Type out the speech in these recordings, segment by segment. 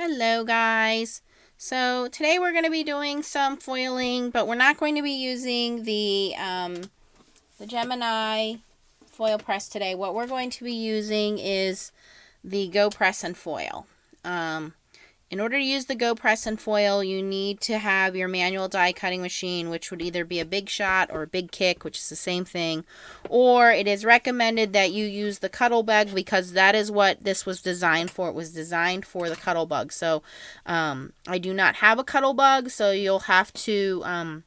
Hello guys. So today we're going to be doing some foiling, but we're not going to be using the Gemini Foilpress today. What we're going to be using is the Go Press and Foil. In order to use the Go Press and Foil, you need to have your manual die cutting machine, which would either be a Big Shot or a Big Kick, which is the same thing. Or it is recommended that you use the Cuttlebug because that is what this was designed for. It was designed for the Cuttlebug. So I do not have a Cuttlebug, so you'll have to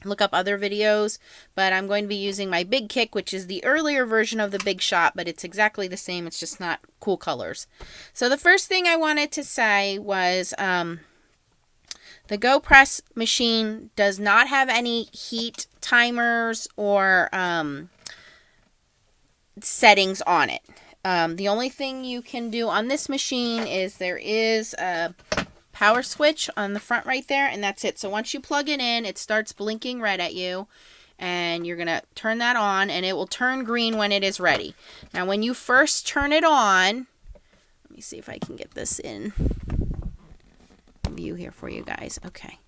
look up other videos, but I'm going to be using my Big Kick, which is the earlier version of the Big Shot, but it's exactly the same. It's just not cool colors. So the first thing I wanted to say was the Go Press machine does not have any heat timers or settings on it. The only thing you can do on this machine is there is a power switch on the front right there, and that's it. So once you plug it in, it starts blinking red at you, and you're gonna turn that on, and it will turn green when it is ready. Now when you first turn it on, let me see if I can get this in view here for you guys. Okay,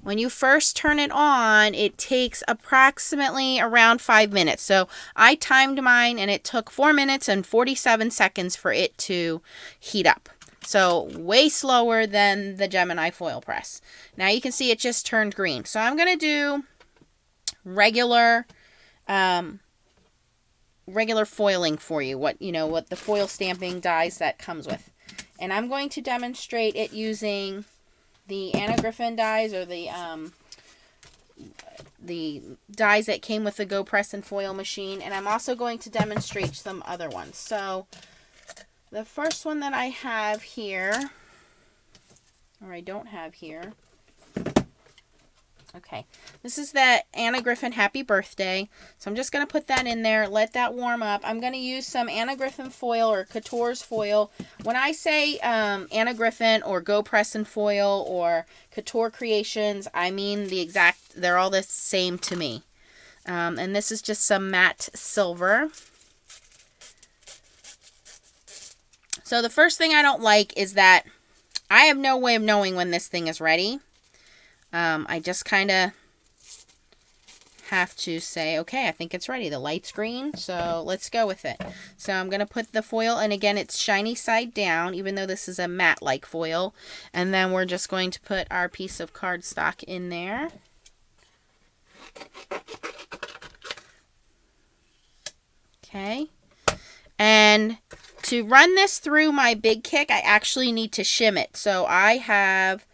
when you first turn it on, it takes approximately around 5 minutes. So I timed mine, and it took 4 minutes and 47 seconds for it to heat up. So way slower than the Gemini Foilpress. Now you can see it just turned green. So I'm going to do regular foiling for you. What the foil stamping dies that comes with. And I'm going to demonstrate it using the Griffin dies, or the dies that came with the Go Press and Foil machine. And I'm also going to demonstrate some other ones. So the first one that I have here, or I don't have here, okay, this is the Griffin Happy Birthday. So I'm just going to put that in there, let that warm up. I'm going to use some Griffin foil or Couture's foil. When I say Griffin or Go Press and Foil or Couture Creations, I mean they're all the same to me. And this is just some matte silver. So the first thing I don't like is that I have no way of knowing when this thing is ready. I just kind of have to say, okay, I think it's ready. The light's green, so let's go with it. So I'm going to put the foil, and again, it's shiny side down, even though this is a matte-like foil. And then we're just going to put our piece of cardstock in there. Okay. And to run this through my Big Kick, I actually need to shim it. So I have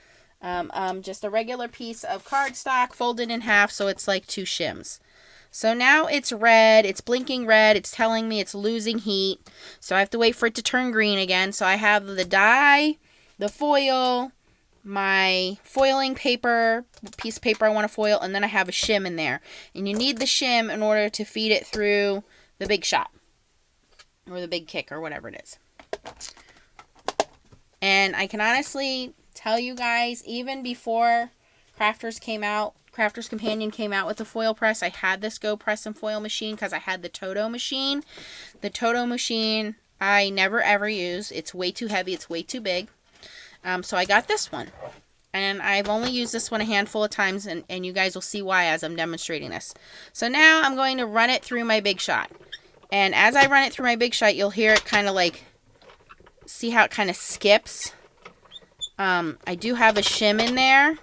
just a regular piece of cardstock folded in half, so it's like 2 shims. So now it's red, it's blinking red, it's telling me it's losing heat. So I have to wait for it to turn green again. So I have the die, the foil, my foiling paper, piece of paper I want to foil, and then I have a shim in there. And you need the shim in order to feed it through the Big Shot, or the Big Kick, or whatever it is. And I can honestly tell you guys, even before Crafters Companion came out with the foil press, I had this Go Press and Foil machine because I had the ToDo machine. The ToDo machine I never ever use. It's way too heavy. It's way too big. So I got this one. And I've only used this one a handful of times, and you guys will see why as I'm demonstrating this. So now I'm going to run it through my Big Shot. And as I run it through my Big Shot, you'll hear it kind of like, see how it kind of skips? I do have a shim in there,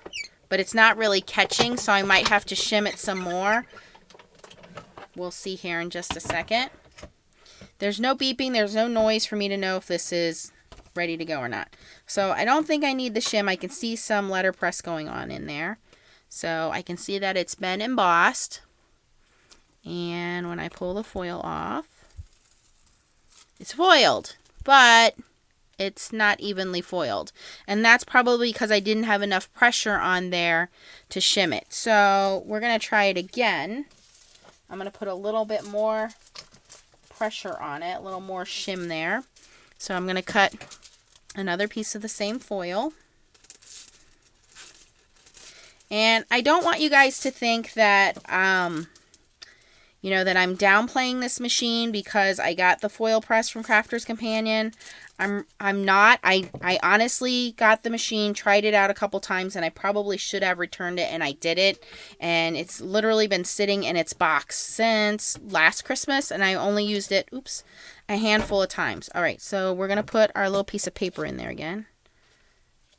but it's not really catching, so I might have to shim it some more. We'll see here in just a second. There's no beeping, there's no noise for me to know if this is ready to go or not. So I don't think I need the shim. I can see some letterpress going on in there. So I can see that it's been embossed. And when I pull the foil off, it's foiled, but it's not evenly foiled. And that's probably because I didn't have enough pressure on there to shim it. So we're going to try it again. I'm going to put a little bit more pressure on it, a little more shim there. So I'm going to cut another piece of the same foil. And I don't want you guys to think that, you know, that I'm downplaying this machine because I got the foil press from Crafter's Companion. I'm not. I honestly got the machine, tried it out a couple times, and I probably should have returned it, and I did it. And it's literally been sitting in its box since last Christmas, and I only used it, oops, a handful of times. All right, so we're going to put our little piece of paper in there again.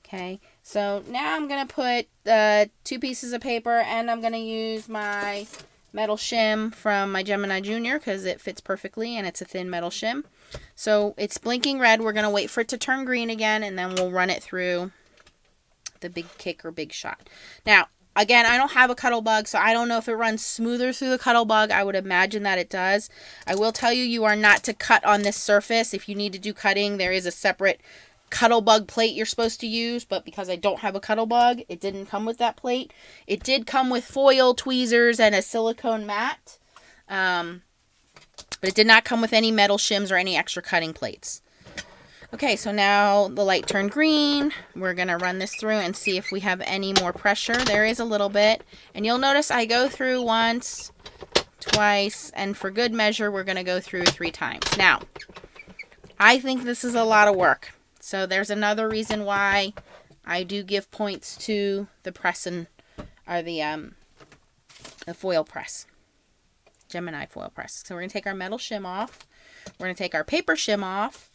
Okay, so now I'm going to put 2 pieces of paper, and I'm going to use my metal shim from my Gemini Junior because it fits perfectly, and it's a thin metal shim. So it's blinking red. We're going to wait for it to turn green again, and then we'll run it through the big kick or big shot. Now, again, I don't have a Cuttle Bug, so I don't know if it runs smoother through the Cuttle Bug. I would imagine that it does. I will tell you, you are not to cut on this surface. If you need to do cutting, there is a separate Cuttle Bug plate you're supposed to use, but because I don't have a Cuttle Bug, it didn't come with that plate. It did come with foil, tweezers, and a silicone mat. But it did not come with any metal shims or any extra cutting plates. Okay, so now the light turned green. We're going to run this through and see if we have any more pressure. There is a little bit. And you'll notice I go through once, twice, and for good measure, we're going to go through 3 times. Now, I think this is a lot of work. So there's another reason why I do give points to the press and or the foil press. Gemini foil press. So we're going to take our metal shim off. We're going to take our paper shim off.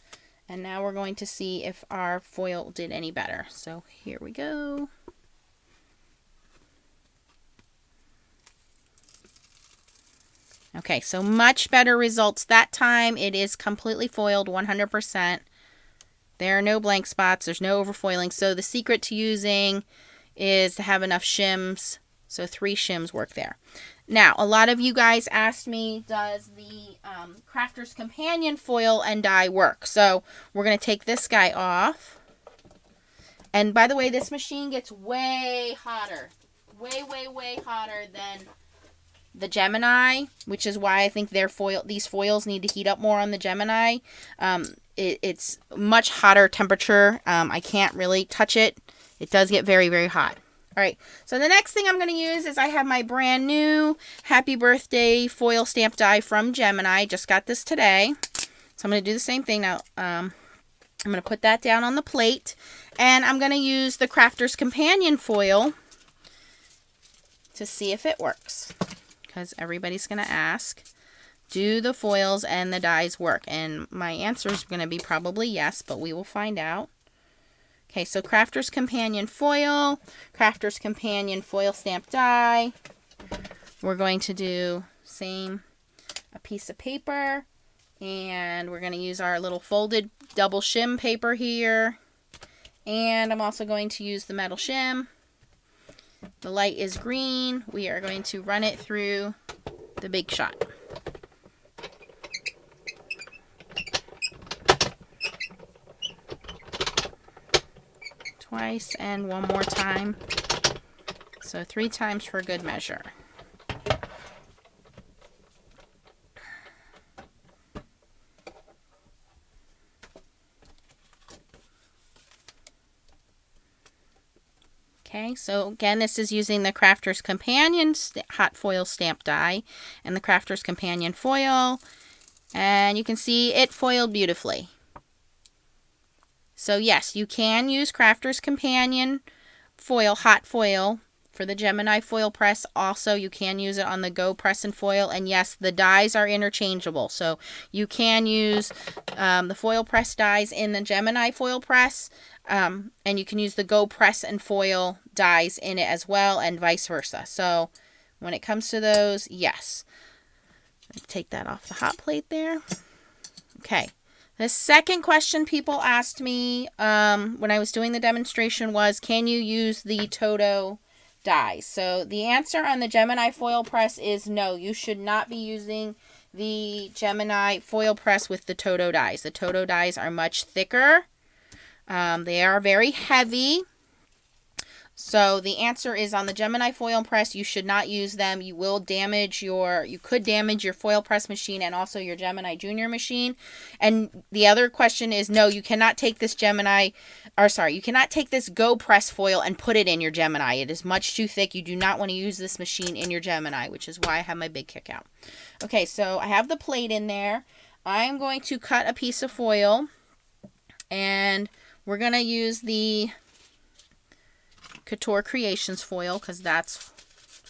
And now we're going to see if our foil did any better. So here we go. Okay, so much better results that time. It is completely foiled 100%. There are no blank spots. There's no overfoiling. So the secret to using is to have enough shims. So 3 shims work there. Now, a lot of you guys asked me, does the Crafter's Companion foil and die work? So we're going to take this guy off. And by the way, this machine gets way hotter. Way, way, way hotter than the Gemini, which is why I think these foils need to heat up more on the Gemini. It's much hotter temperature. I can't really touch it. It does get very, very hot. All right, so the next thing I'm going to use is I have my brand new Happy Birthday foil stamp die from Gemini. Just got this today. So I'm going to do the same thing now. I'm going to put that down on the plate. And I'm going to use the Crafter's Companion foil to see if it works. Because everybody's going to ask, do the foils and the dies work? And my answer is going to be probably yes, but we will find out. Okay, so Crafter's Companion foil, Crafter's Companion foil stamp die. We're going to do a piece of paper, and we're going to use our little folded double shim paper here. And I'm also going to use the metal shim. The light is green. We are going to run it through the big shot. Twice and one more time. So 3 times for good measure. Okay, so again, this is using the Crafter's Companion hot foil stamp die and the Crafter's Companion foil. And you can see it foiled beautifully. So yes, you can use Crafter's Companion foil, hot foil, for the Gemini Foilpress. Also, you can use it on the Go Press and Foil. And yes, the dies are interchangeable. So you can use the foil press dies in the Gemini Foilpress. And you can use the Go Press and Foil dies in it as well, and vice versa. So when it comes to those, yes. Take that off the hot plate there. Okay. The second question people asked me when I was doing the demonstration was, can you use the ToDo Dies? So the answer on the Gemini Foilpress is no. You should not be using the Gemini Foilpress with the ToDo Dies. The ToDo Dies are much thicker. They are very heavy. So the answer is on the Gemini Foil Press, you should not use them. You could damage your Foil Press machine and also your Gemini Junior machine. And the other question is, no, you cannot take this you cannot take this Go Press foil and put it in your Gemini. It is much too thick. You do not want to use this machine in your Gemini, which is why I have my big kick out. Okay, so I have the plate in there. I'm going to cut a piece of foil, and we're going to use the Couture Creations foil because that's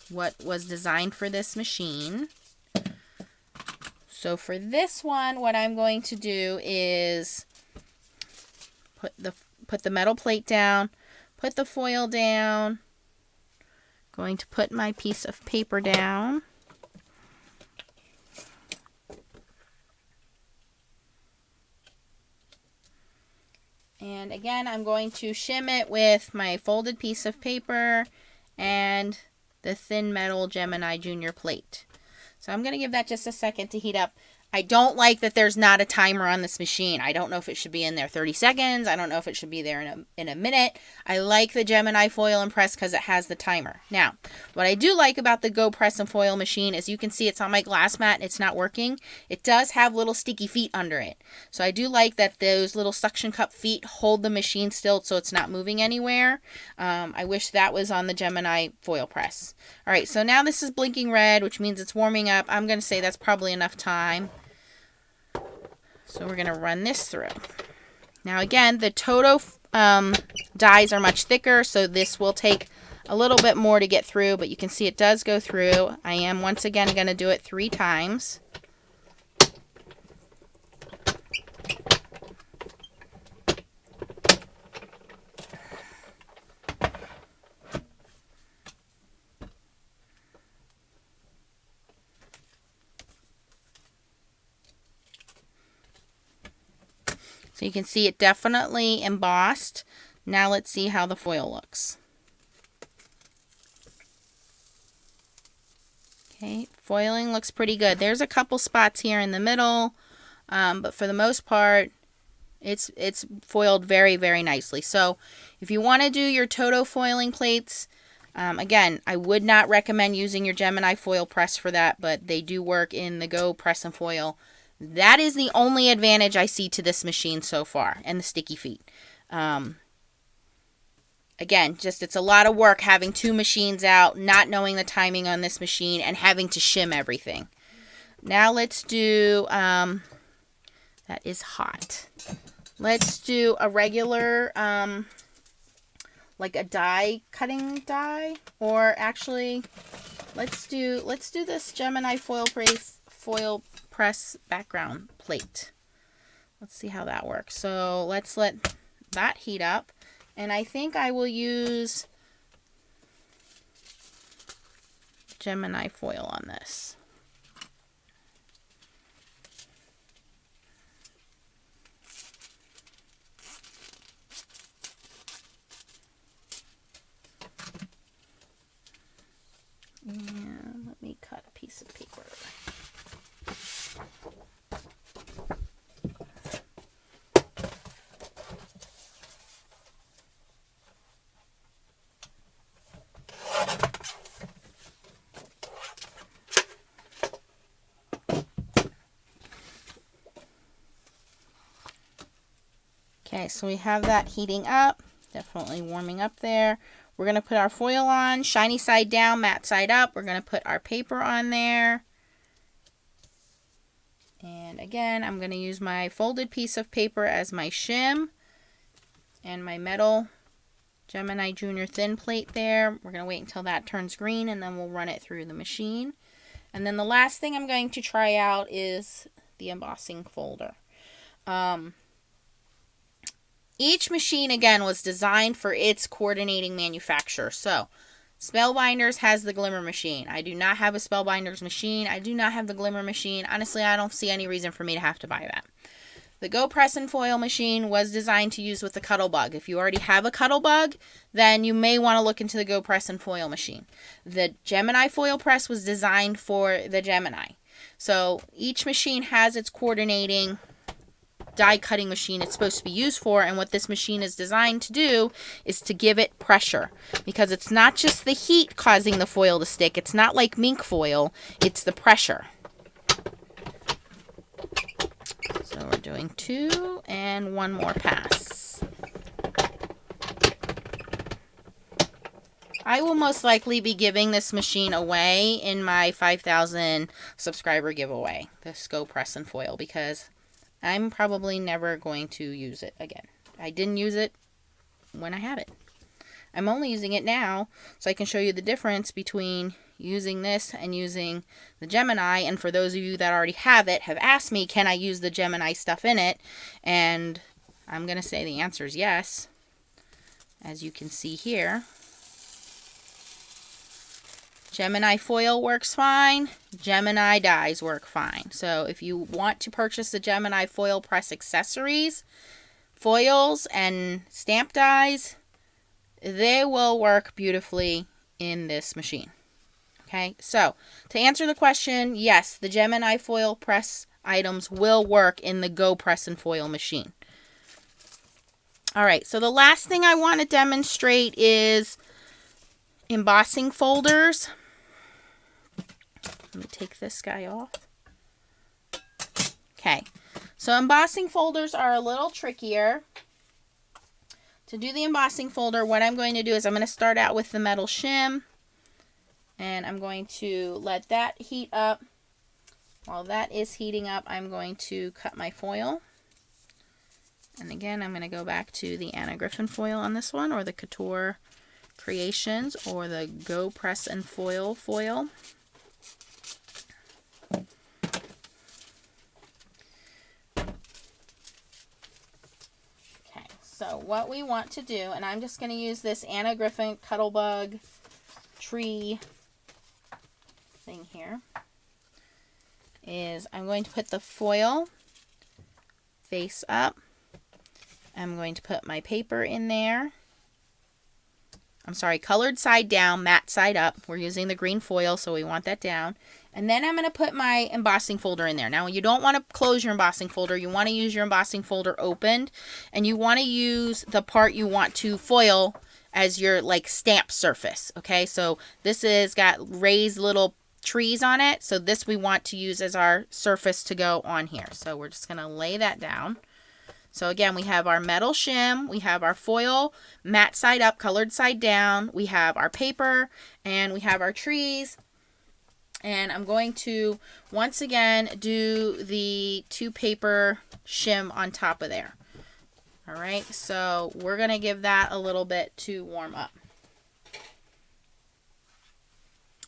what was designed for this machine. So for this one, what I'm going to do is put the metal plate down, put the foil down, going to put my piece of paper down. And again, I'm going to shim it with my folded piece of paper and the thin metal Gemini Junior plate. So I'm going to give that just a second to heat up. I don't like that there's not a timer on this machine. I don't know if it should be in there 30 seconds. I don't know if it should be there in a minute. I like the Gemini Foil and Press because it has the timer. Now, what I do like about the Go Press and Foil machine is you can see it's on my glass mat and it's not working. It does have little sticky feet under it. So I do like that those little suction cup feet hold the machine still so it's not moving anywhere. I wish that was on the Gemini Foil Press. All right, so now this is blinking red, which means it's warming up. I'm going to say that's probably enough time. So we're going to run this through. Now again, the ToDo dies are much thicker, so this will take a little bit more to get through, but you can see it does go through. I am once again going to do it 3 times. So you can see it definitely embossed. Now let's see how the foil looks. Okay, foiling looks pretty good. There's a couple spots here in the middle, but for the most part, it's foiled very, very nicely. So if you want to do your ToDo foiling plates, again, I would not recommend using your Gemini Foil Press for that, but they do work in the Go Press and Foil. That is the only advantage I see to this machine so far, and the sticky feet. Again, just it's a lot of work having 2 machines out, not knowing the timing on this machine, and having to shim everything. Now let's do, that is hot. Let's do a regular, like a cutting die, or actually, let's do this Gemini Foil Press background plate. Let's see how that works. So let's let that heat up, and I think I will use Gemini Foil on this. And let me cut a piece of paper. Okay, so we have that heating up, definitely warming up there. We're going to put our foil on, shiny side down, matte side up. We're going to put our paper on there. And again, I'm going to use my folded piece of paper as my shim and my metal Gemini Junior thin plate there. We're going to wait until that turns green and then we'll run it through the machine. And then the last thing I'm going to try out is the embossing folder. Each machine, again, was designed for its coordinating manufacturer. So, Spellbinders has the Glimmer machine. I do not have a Spellbinders machine. I do not have the Glimmer machine. Honestly, I don't see any reason for me to have to buy that. The Go Press and Foil machine was designed to use with the Cuttlebug. If you already have a Cuttlebug, then you may want to look into the Go Press and Foil machine. The Gemini Foil Press was designed for the Gemini. So, each machine has its coordinating die cutting machine it's supposed to be used for, and what this machine is designed to do is to give it pressure, because it's not just the heat causing the foil to stick. It's not like mink foil, it's the pressure. So we're doing 2 and 1 more pass. I will most likely be giving this machine away in my 5,000 subscriber giveaway, this Go Press and Foil, because I'm probably never going to use it again. I didn't use it when I had it. I'm only using it now so I can show you the difference between using this and using the Gemini. And for those of you that already have it, have asked me, can I use the Gemini stuff in it? And I'm going to say the answer is yes. As you can see here, Gemini Foil works fine. Gemini Dies work fine. So if you want to purchase the Gemini Foilpress accessories, foils, and stamp dies, they will work beautifully in this machine. Okay, so to answer the question, yes, the Gemini Foilpress items will work in the Go Press and Foil machine. All right, so the last thing I want to demonstrate is embossing folders. Let me take this guy off. Okay, so embossing folders are a little trickier. To do the embossing folder, what I'm going to do is I'm going to start out with the metal shim, and I'm going to let that heat up. While that is heating up, I'm going to cut my foil. And again, I'm going to go back to the Griffin foil on this one, or the Couture Creations, or the Go Press and Foil foil. Okay, so what we want to do, and I'm just going to use this Griffin Cuttlebug tree thing here, is I'm going to put the foil face up. I'm going to put my paper in there. I'm sorry, colored side down, matte side up. We're using the green foil, so we want that down. And then I'm going to put my embossing folder in there. Now, you don't want to close your embossing folder. You want to use your embossing folder opened, and you want to use the part you want to foil as your like stamp surface. Okay, so this is got raised little trees on it, so this we want to use as our surface to go on here. So we're just going to lay that down. So again, we have our metal shim, we have our foil, matte side up, colored side down, we have our paper, and we have our trees. And I'm going to, once again, do the 2 paper shim on top of there. All right, so we're going to give that a little bit to warm up.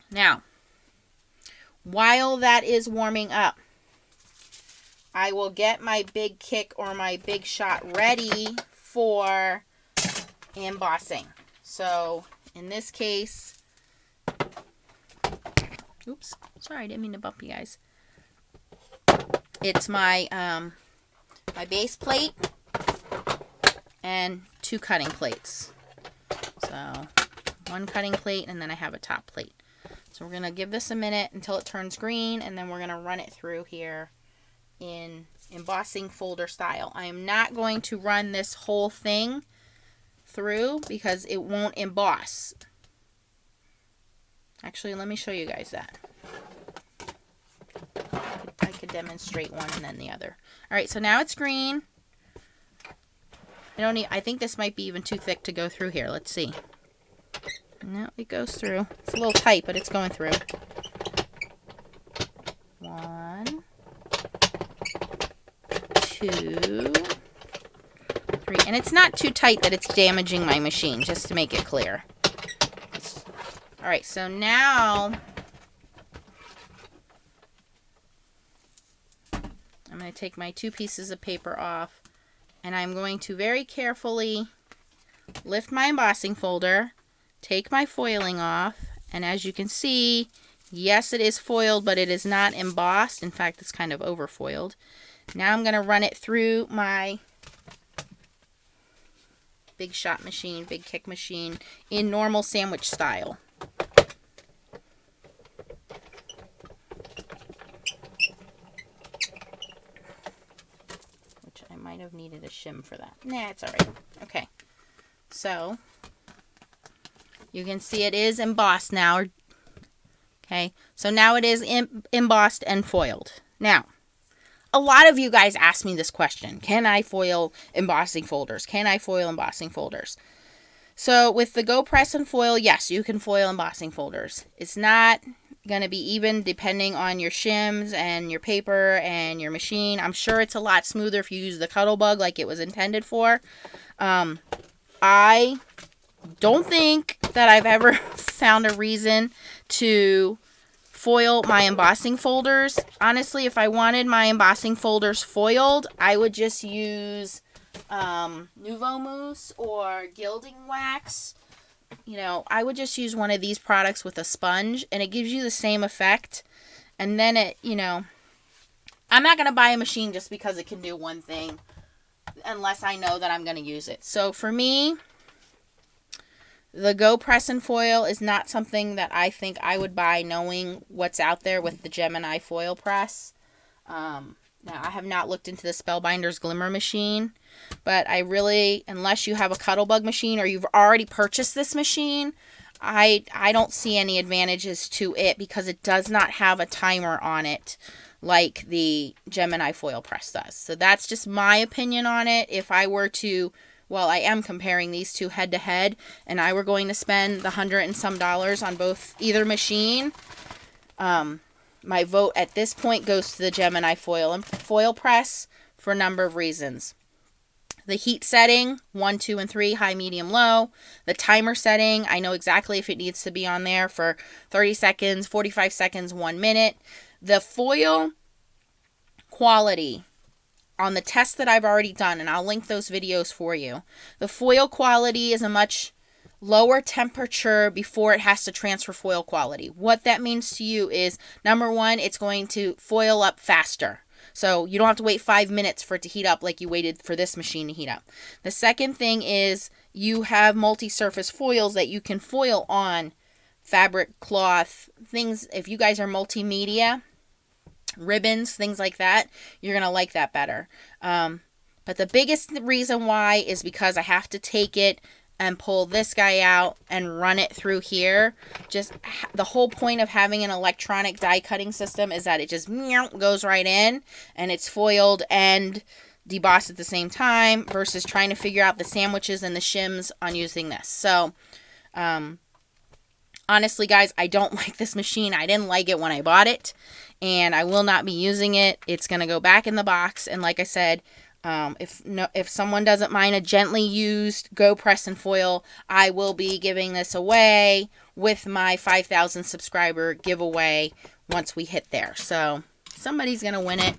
Now, while that is warming up, I will get my big kick or my big shot ready for embossing. So in this case, oops, sorry, I didn't mean to bump you guys. It's my my base plate and 2 cutting plates. So 1 cutting plate, and then I have a top plate. So we're going to give this a minute until it turns green, and then we're going to run it through here in embossing folder style. I am not going to run this whole thing through because it won't emboss. Actually, let me show you guys that. I could demonstrate one and then the other. All right, so now it's green. I think this might be even too thick to go through here. Let's see. No, it goes through. It's a little tight, but it's going through. 1, 2, 3. And it's not too tight that it's damaging my machine, just to make it clear. All right, so now I'm going to take my 2 pieces of paper off, and I'm going to very carefully lift my embossing folder, take my foiling off, and as you can see, yes, it is foiled, but it is not embossed. In fact, it's kind of over foiled. Now I'm going to run it through my big shot machine, big kick machine, in normal sandwich style. Which I for that. Nah, it's alright. Okay. So, you can see it is embossed now. Okay. So now it is embossed and foiled. Now, a lot of you guys ask me this question. Can I foil embossing folders? Can I foil embossing folders? So with the Go Press and Foil, yes, you can foil embossing folders. It's not going to be even depending on your shims and your paper and your machine. I'm sure it's a lot smoother if you use the Cuttlebug like it was intended for. I don't think that I've ever found a reason to foil my embossing folders. Honestly, if I wanted my embossing folders foiled, I would just use Nouveau Mousse or gilding wax. You know, I would just use one of these products with a sponge, and it gives you the same effect. And then it, you know, I'm not going to buy a machine just because it can do one thing unless I know that I'm going to use it. So for me, the Go Press and Foil is not something that I think I would buy knowing what's out there with the Gemini Foilpress. Now, I have not looked into the Spellbinders Glimmer machine, but I really, unless you have a Cuttlebug machine or you've already purchased this machine, I don't see any advantages to it because it does not have a timer on it like the Gemini Foilpress does. So that's just my opinion on it. If I were to, well, I am comparing these two head to head, and I were going to spend the $100 and some on both either machine, my vote at this point goes to the Gemini Foilpress for a number of reasons. The heat setting, 1, 2, and 3, high, medium, low. The timer setting, I know exactly if it needs to be on there for 30 seconds, 45 seconds, 1 minute. The foil quality on the test that I've already done, and I'll link those videos for you. The foil quality is a much lower temperature before it has to transfer foil quality. What that means to you is, number one, it's going to foil up faster. So you don't have to wait 5 minutes for it to heat up like you waited for this machine to heat up. The second thing is you have multi-surface foils that you can foil on fabric, cloth, things. If you guys are multimedia, ribbons, things like that, you're going to like that better. But the biggest reason why is because I have to take it and pull this guy out and run it through here. Just the whole point of having an electronic die cutting system is that it just goes right in and it's foiled and debossed at the same time versus trying to figure out the sandwiches and the shims on using this. So, honestly, guys, I don't like this machine. I didn't like it when I bought it, and I will not be using it. It's going to go back in the box, and like I said, if someone doesn't mind a gently used Go Press and Foil, I will be giving this away with my 5,000 subscriber giveaway once we hit there. So somebody's going to win it,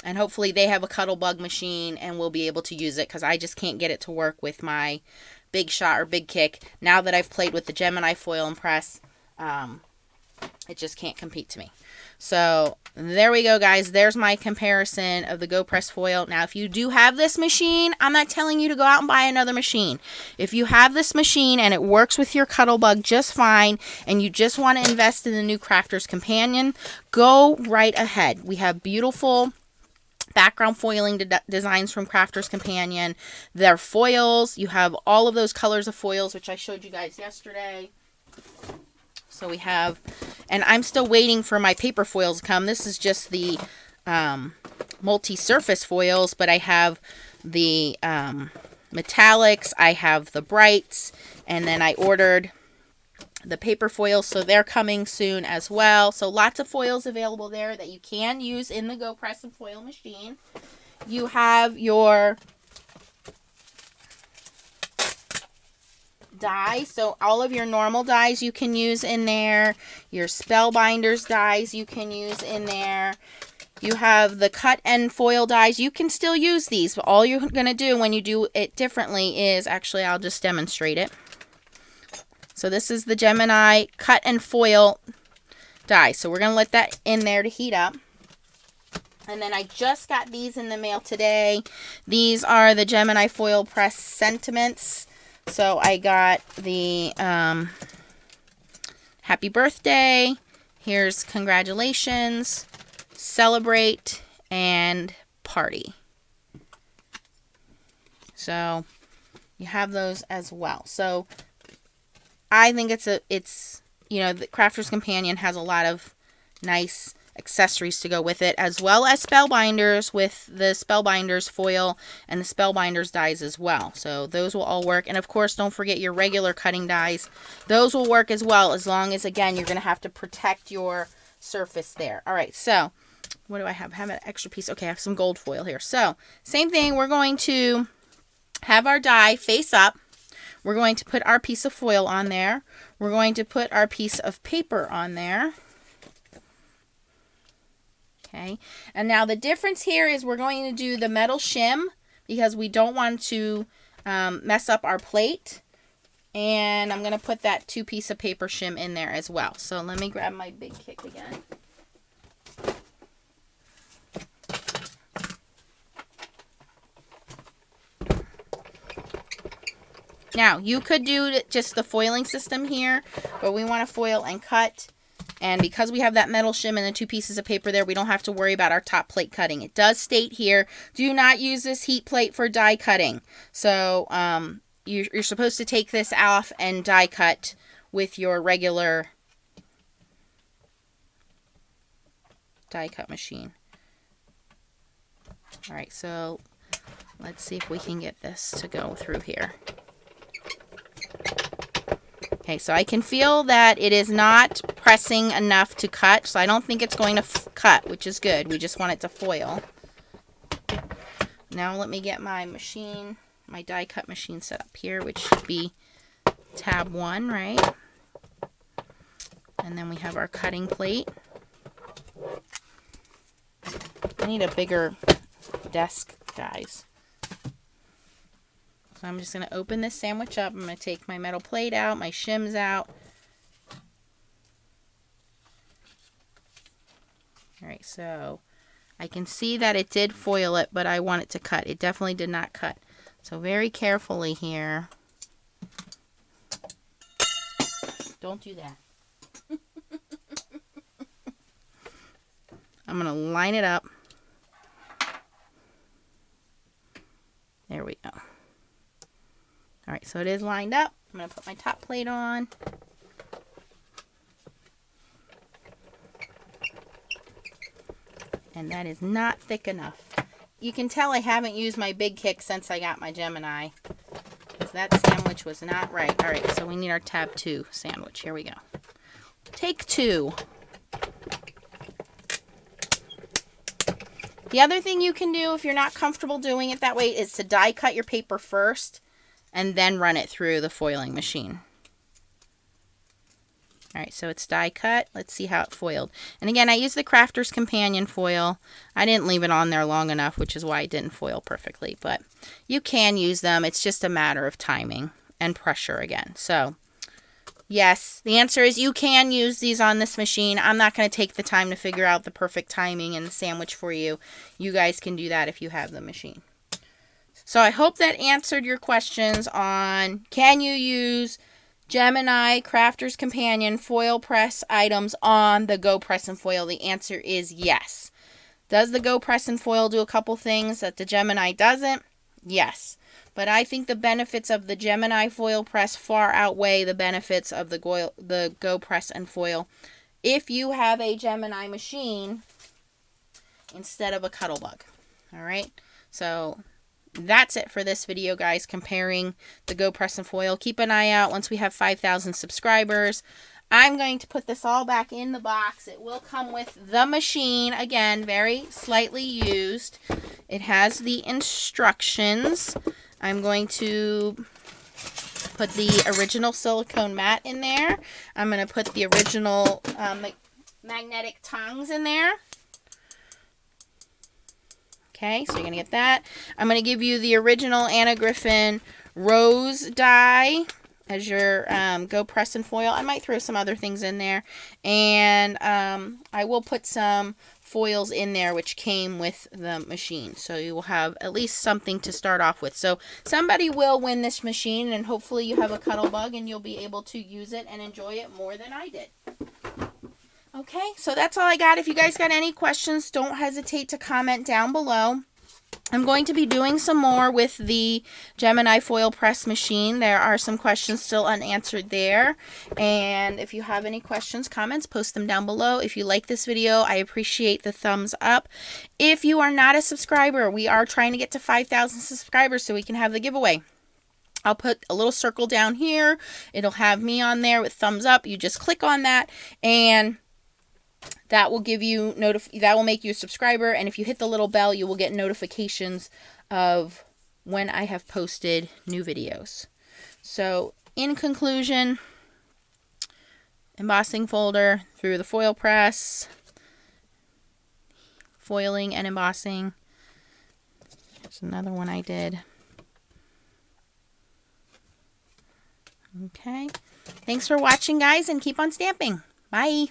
and hopefully they have a Cuttlebug machine and we'll be able to use it because I just can't get it to work with my Big Shot or Big Kick. Now that I've played with the Gemini Foil and Press, it just can't compete to me. So there we go, guys. There's my comparison of the Go Press Foil. Now, if you do have this machine, I'm not telling you to go out and buy another machine. If you have this machine and it works with your Cuttlebug just fine, and you just want to invest in the new Crafter's Companion, go right ahead. We have beautiful background foiling designs from Crafter's Companion. They're foils. You have all of those colors of foils, which I showed you guys yesterday. So we have, and I'm still waiting for my paper foils to come. This is just the multi-surface foils, but I have the metallics, I have the brights, and then I ordered the paper foils, so they're coming soon as well. So lots of foils available there that you can use in the Go Press and Foil machine. You have your die, so all of your normal dies you can use in there. Your Spellbinders dies you can use in there. You have the cut and foil dies. You can still use these, but all you're going to do when you do it differently is, actually I'll just demonstrate it. So this is the Gemini cut and foil die. So we're going to let that in there to heat up. And then I just got these in the mail today. These are the Gemini Foilpress Sentiments. So I got the happy birthday, here's congratulations, celebrate, and party. So you have those as well. So I think it's you know, the Crafter's Companion has a lot of nice accessories to go with it, as well as spellbinders with the spellbinders foil and the spellbinders dies as well. So those will all work. And of course, don't forget your regular cutting dies. Those will work as well, as long as, again, you're going to have to protect your surface there. All right, so what do I have? I have an extra piece. Okay, I have some gold foil here. So same thing, we're going to have our die face up. We're going to put our piece of foil on there. We're going to put our piece of paper on there. Okay, and now the difference here is we're going to do the metal shim because we don't want to mess up our plate. And I'm going to put that 2-piece of paper shim in there as well. So let me grab my big kick again. Now, you could do just the foiling system here, but we want to foil and cut. And because we have that metal shim and the 2 pieces of paper there, we don't have to worry about our top plate cutting. It does state here, do not use this heat plate for die cutting. So you're supposed to take this off and die cut with your regular die cut machine. All right, so let's see if we can get this to go through here. Okay, so I can feel that it is not pressing enough to cut, so I don't think it's going to cut, which is good. We just want it to foil. Now let me get my machine, my die cut machine set up here, which should be tab 1, right? And then we have our cutting plate. I need a bigger desk, guys. So I'm just going to open this sandwich up. I'm going to take my metal plate out, my shims out. Alright, so I can see that it did foil it, but I want it to cut. It definitely did not cut. So very carefully here. Don't do that. I'm going to line it up. There we go. Alright, so it is lined up. I'm going to put my top plate on. And that is not thick enough. You can tell I haven't used my big kick since I got my Gemini, because that sandwich was not right. Alright, so we need our tab 2 sandwich. Here we go. Take 2. The other thing you can do if you're not comfortable doing it that way is to die cut your paper first and then run it through the foiling machine. Alright, so it's die cut. Let's see how it foiled. And again, I used the Crafter's Companion foil. I didn't leave it on there long enough, which is why it didn't foil perfectly. But you can use them. It's just a matter of timing and pressure again. So, yes, the answer is you can use these on this machine. I'm not going to take the time to figure out the perfect timing and the sandwich for you. You guys can do that if you have the machine. So I hope that answered your questions on can you use Gemini Crafter's Companion foil press items on the Go Press and Foil. The answer is yes. Does the Go Press and Foil do a couple things that the Gemini doesn't? Yes. But I think the benefits of the Gemini foil press far outweigh the benefits of the Go Press and Foil if you have a Gemini machine instead of a Cuttlebug. Alright, so that's it for this video, guys, comparing the Go Press and Foil. Keep an eye out once we have 5,000 subscribers. I'm going to put this all back in the box. It will come with the machine. Again, very slightly used. It has the instructions. I'm going to put the original silicone mat in there. I'm going to put the original magnetic tongs in there. Okay, so you're going to get that. I'm going to give you the original Anna Griffin rose die as your Go Press and Foil. I might throw some other things in there. And I will put some foils in there which came with the machine. So you will have at least something to start off with. So somebody will win this machine, and hopefully you have a Cuttlebug and you'll be able to use it and enjoy it more than I did. Okay, so that's all I got. If you guys got any questions, don't hesitate to comment down below. I'm going to be doing some more with the Gemini Foilpress machine. There are some questions still unanswered there. And if you have any questions, comments, post them down below. If you like this video, I appreciate the thumbs up. If you are not a subscriber, we are trying to get to 5,000 subscribers so we can have the giveaway. I'll put a little circle down here. It'll have me on there with thumbs up. You just click on that and that will give you that will make you a subscriber, and if you hit the little bell, you will get notifications of when I have posted new videos. So, in conclusion, embossing folder through the foil press, foiling and embossing. There's another one I did. Okay. Thanks for watching, guys, and keep on stamping. Bye.